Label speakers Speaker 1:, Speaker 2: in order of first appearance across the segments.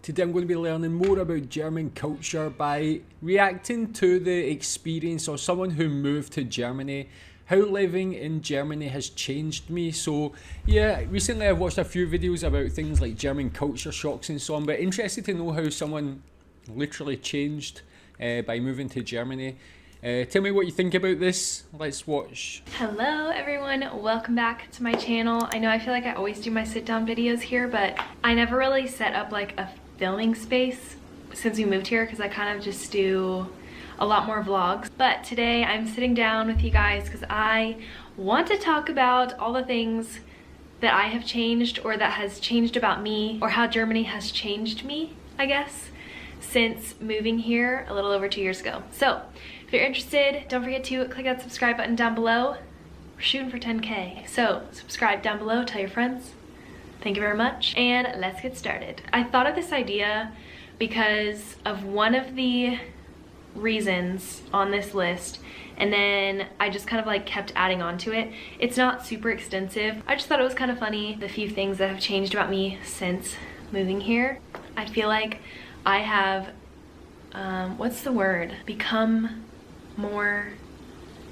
Speaker 1: Today I'm going to be learning more about German culture by reacting to the experience of someone who moved to Germany, how living in Germany has changed me. So yeah, recently I've watched a few videos about things like German culture shocks and so on, but interested to know how someone literally changed by moving to Germany. Tell me what you think about this. Let's watch.
Speaker 2: Hello everyone, welcome back to my channel. I know I feel like I always do my sit down videos here, but I never really set up like a filming space since we moved here because I kind of just do a lot more vlogs. But today I'm sitting down with you guys because I want to talk about all the things that I have changed or that has changed about me, or how Germany has changed me, I guess, since moving here a little over 2 years ago. So if you're interested, don't forget to click that subscribe button down below. We're shooting for 10K, so subscribe down below, tell your friends. Thank you very much, and let's get started. I thought of this idea because of one of the reasons on this list, and then I just kind of like kept adding on to it. It's not super extensive. I just thought it was kind of funny, the few things that have changed about me since moving here. I feel like I have, what's the word? Become more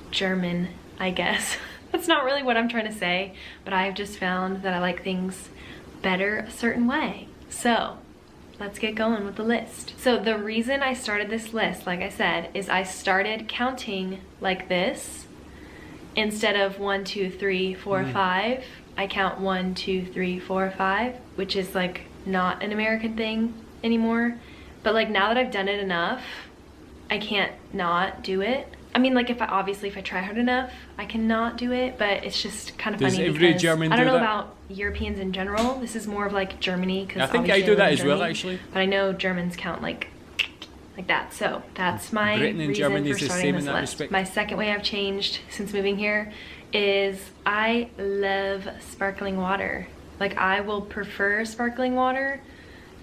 Speaker 2: German, I guess. That's not really what I'm trying to say, but I've just found that I like things better a certain way. So let's get going with the list. So the reason I started this list, like I said, is I started counting like this. Instead of 1, 2, 3, 4, 5, I count 1, 2, 3, 4, 5, which is like not an American thing anymore. But like now that I've done it enough, I can't not do it. I mean, like if I try hard enough, I can not do it, but it's just kind of funny because
Speaker 1: German
Speaker 2: I don't know
Speaker 1: that?
Speaker 2: About Europeans in general. This is more of like Germany, because
Speaker 1: I think I do that as well, actually.
Speaker 2: But I know Germans count like that. So that's my
Speaker 1: Britain and
Speaker 2: reason
Speaker 1: Germany
Speaker 2: for
Speaker 1: is the
Speaker 2: starting
Speaker 1: same
Speaker 2: this
Speaker 1: in that
Speaker 2: list.
Speaker 1: respect.
Speaker 2: My second way I've changed since moving here is I love sparkling water. Like I will prefer sparkling water,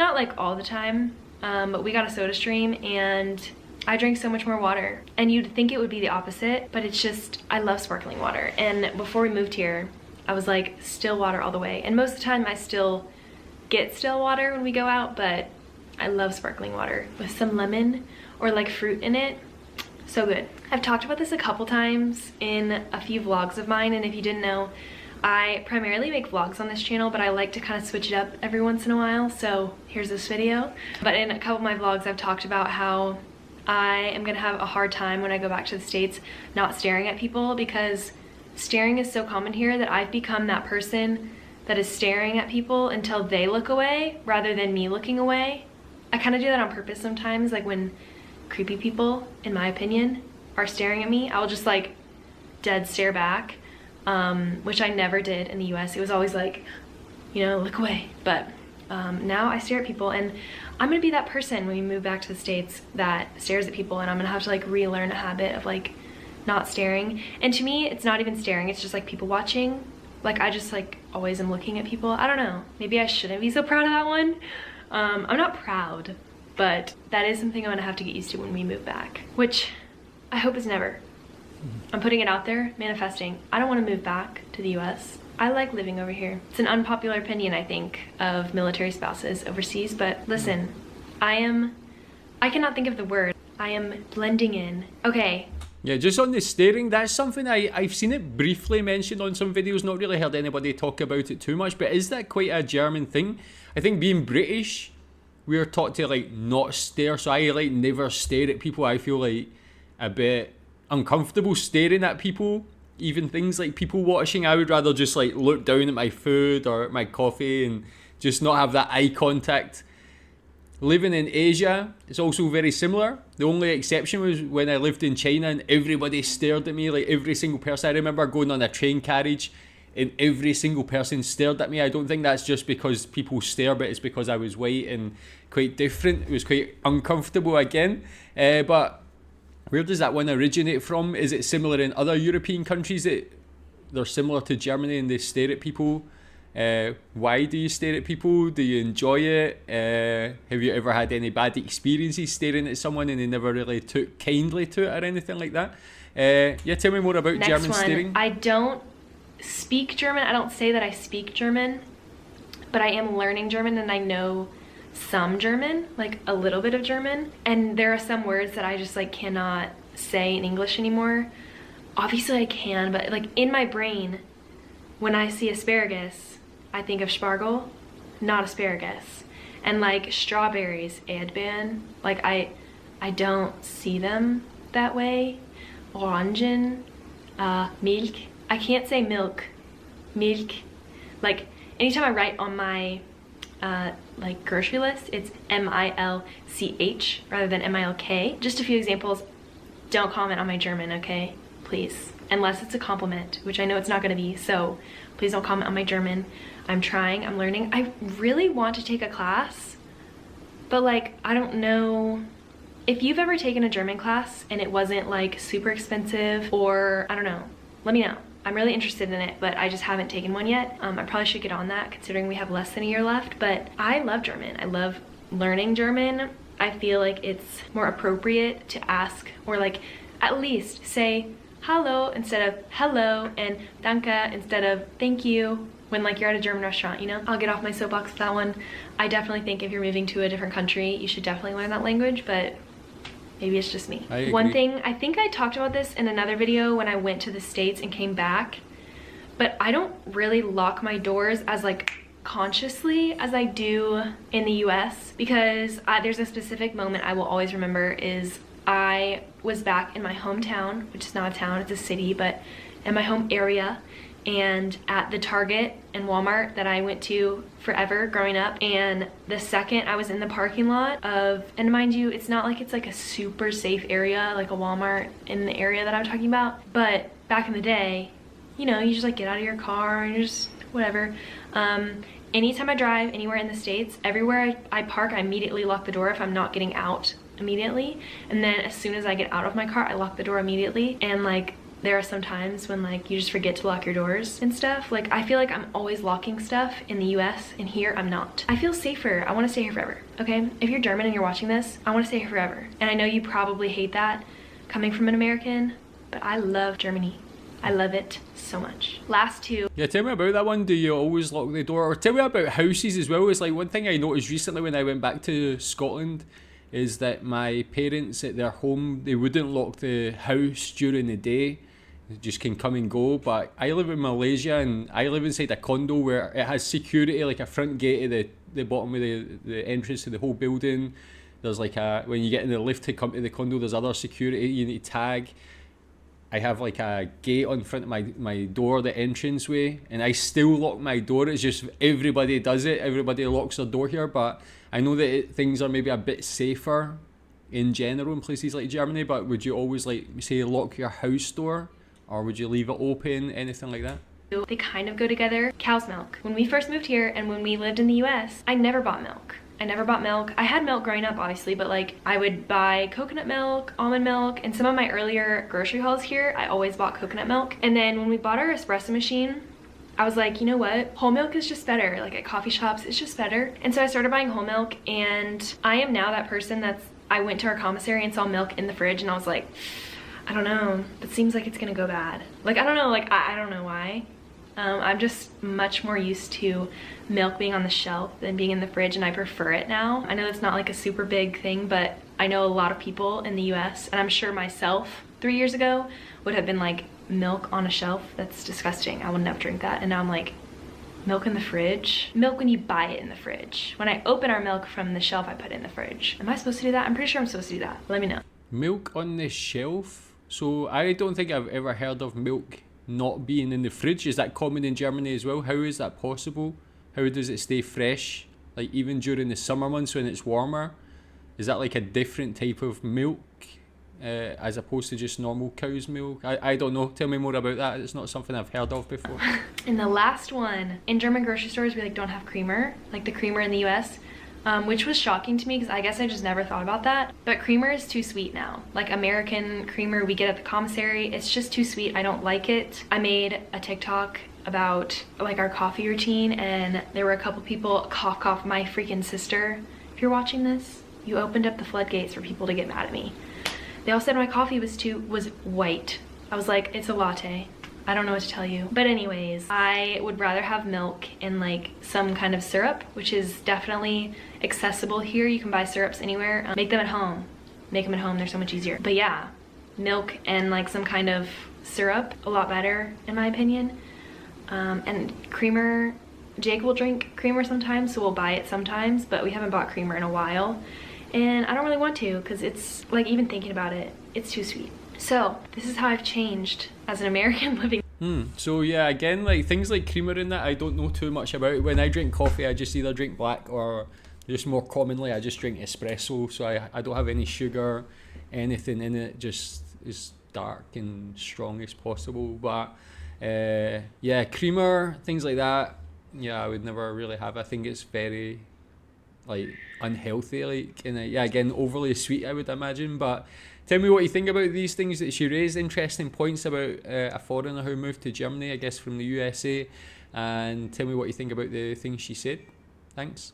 Speaker 2: not like all the time, but we got a Soda Stream and I drink so much more water, and you'd think it would be the opposite, but it's just, I love sparkling water. And before we moved here, I was like still water all the way. And most of the time I still get still water when we go out, but I love sparkling water with some lemon or like fruit in it. So good. I've talked about this a couple times in a few vlogs of mine, and if you didn't know, I primarily make vlogs on this channel, but I like to kind of switch it up every once in a while. So here's this video. But in a couple of my vlogs, I've talked about how I am gonna have a hard time when I go back to the States not staring at people, because staring is so common here that I've become that person that is staring at people until they look away rather than me looking away. I kind of do that on purpose sometimes, like when creepy people, in my opinion, are staring at me, I'll just like dead stare back, which I never did in the US. It was always like, you know, look away. But now I stare at people, and I'm gonna be that person when we move back to the States that stares at people, and I'm gonna have to like relearn a habit of like not staring. And to me, it's not even staring, it's just like people watching. Like I just like always am looking at people. I don't know, maybe I shouldn't be so proud of that one. I'm not proud, but that is something I'm gonna have to get used to when we move back, which I hope is never. I'm putting it out there, manifesting. I don't want to move back to the US. I like living over here. It's an unpopular opinion, I think, of military spouses overseas, but listen, I cannot think of the word. I am blending in. Okay.
Speaker 1: Yeah, just on the staring, that's something I've seen it briefly mentioned on some videos, not really heard anybody talk about it too much, but is that quite a German thing? I think being British, we're taught to like not stare, so I like never stare at people. I feel like a bit uncomfortable staring at people. Even things like people watching, I would rather just like look down at my food or my coffee and just not have that eye contact. Living in Asia, it's also very similar. The only exception was when I lived in China and everybody stared at me, like every single person. I remember going on a train carriage and every single person stared at me. I don't think that's just because people stare, but it's because I was white and quite different. It was quite uncomfortable again. But where does that one originate from? Is it similar in other European countries that they're similar to Germany and they stare at people? Why do you stare at people? Do you enjoy it? Have you ever had any bad experiences staring at someone and they never really took kindly to it or anything like that? Yeah, tell me more about
Speaker 2: Next
Speaker 1: German
Speaker 2: one.
Speaker 1: staring.
Speaker 2: I don't speak German. I don't say that I speak German, but I am learning German, and I know some German, like a little bit of German. And there are some words that I just like cannot say in English anymore. Obviously I can, but like in my brain, when I see asparagus, I think of Spargel, not asparagus. And like strawberries, Erdbeeren, like I don't see them that way. Orangen, Milk. I can't say milk, milk. Like anytime I write on my like grocery list, it's M-I-L-C-H rather than M-I-L-K. Just a few examples. Don't comment on my German, okay? Please. Unless it's a compliment, which I know it's not gonna be, so please don't comment on my German. I'm trying, I'm learning. I really want to take a class, but like, I don't know. If you've ever taken a German class and it wasn't like super expensive, or I don't know, let me know. I'm really interested in it, but I just haven't taken one yet. I probably should get on that considering we have less than a year left, but I love German. I love learning German. I feel like it's more appropriate to ask, or like at least say hello instead of hello, and danke instead of thank you when like you're at a German restaurant, you know? I'll get off my soapbox with that one. I definitely think if you're moving to a different country, you should definitely learn that language, but maybe it's just me. One thing, I think I talked about this in another video when I went to the States and came back, but I don't really lock my doors as like consciously as I do in the US, because there's a specific moment I will always remember. Is I was back in my hometown, which is not a town, it's a city, but in my home area, and at the Target and Walmart that I went to forever growing up. And the second I was in the parking lot of, and mind you, it's not like it's like a super safe area like a Walmart in the area that I'm talking about, but back in the day, you know, you just like get out of your car and just whatever. Anytime I drive anywhere in the States, everywhere I park, I immediately lock the door if I'm not getting out immediately. And then as soon as I get out of my car, I lock the door immediately. And like, there are some times when like you just forget to lock your doors and stuff. Like I feel like I'm always locking stuff in the US, and here I'm not. I feel safer. I want to stay here forever, okay? If you're German and you're watching this, I want to stay here forever. And I know you probably hate that coming from an American, but I love Germany. I love it so much. Last two.
Speaker 1: Yeah, tell me about that one. Do you always lock the door? Or tell me about houses as well. It's like one thing I noticed recently when I went back to Scotland is that my parents at their home, they wouldn't lock the house during the day. They just can come and go. But I live in Malaysia, and I live inside a condo where it has security, like a front gate at the bottom of the entrance to the whole building. There's like when you get in the lift to come to the condo, there's other security you need to tag. I have like a gate on front of my door, the entranceway, and I still lock my door. It's just everybody does it. Everybody locks their door here, but I know that things are maybe a bit safer in general in places like Germany, but would you always like say lock your house door, or would you leave it open, anything like that?
Speaker 2: They kind of go together. Cow's milk. When we first moved here and when we lived in the US, I never bought milk. I never bought milk. I had milk growing up, obviously, but like I would buy coconut milk, almond milk, and some of my earlier grocery hauls here, I always bought coconut milk. And then when we bought our espresso machine, I was like, you know what? Whole milk is just better. Like at coffee shops, it's just better. And so I started buying whole milk, and I am now that person I went to our commissary and saw milk in the fridge, and I was like, I don't know, it seems like it's gonna go bad. Like, I don't know, like, I don't know why. I'm just much more used to milk being on the shelf than being in the fridge, and I prefer it now. I know it's not like a super big thing, but I know a lot of people in the US, and I'm sure myself 3 years ago would have been like, milk on a shelf? That's disgusting. I would never drink that. And now I'm like, milk in the fridge? Milk when you buy it in the fridge. When I open our milk from the shelf, I put it in the fridge. Am I supposed to do that? I'm pretty sure I'm supposed to do that. Let me know.
Speaker 1: Milk on the shelf? So I don't think I've ever heard of milk not being in the fridge. Is that common in Germany as well? How is that possible? How does it stay fresh? Like even during the summer months when it's warmer? Is that like a different type of milk as opposed to just normal cow's milk? I don't know. Tell me more about that. It's not something I've heard of before.
Speaker 2: And the last one, in German grocery stores we like don't have creamer, like the creamer in the US. Which was shocking to me because I guess I just never thought about that. But creamer is too sweet now. Like American creamer we get at the commissary, it's just too sweet. I don't like it. I made a TikTok about like our coffee routine, and there were a couple people, cough, my freaking sister. If you're watching this, you opened up the floodgates for people to get mad at me. They all said my coffee was white. I was like, it's a latte. I don't know what to tell you. But anyways, I would rather have milk and like some kind of syrup, which is definitely accessible here. You can buy syrups anywhere. Make them at home. Make them at home, they're so much easier. But yeah, milk and like some kind of syrup, a lot better in my opinion. And creamer, Jake will drink creamer sometimes, so we'll buy it sometimes, but we haven't bought creamer in a while. And I don't really want to, because it's like, even thinking about it, it's too sweet. So this is how I've changed as an American living.
Speaker 1: So yeah, again, like things like creamer in that I don't know too much about. When I drink coffee, I just either drink black, or just more commonly I just drink espresso, so I don't have any sugar, anything in it, just as dark and strong as possible. But yeah, creamer, things like that, yeah, I would never really have. I think it's very like unhealthy, like, and yeah, again, overly sweet, I would imagine. But tell me what you think about these things that she raised. Interesting points about a foreigner who moved to Germany, I guess from the USA, and tell me what you think about the things she said. Thanks.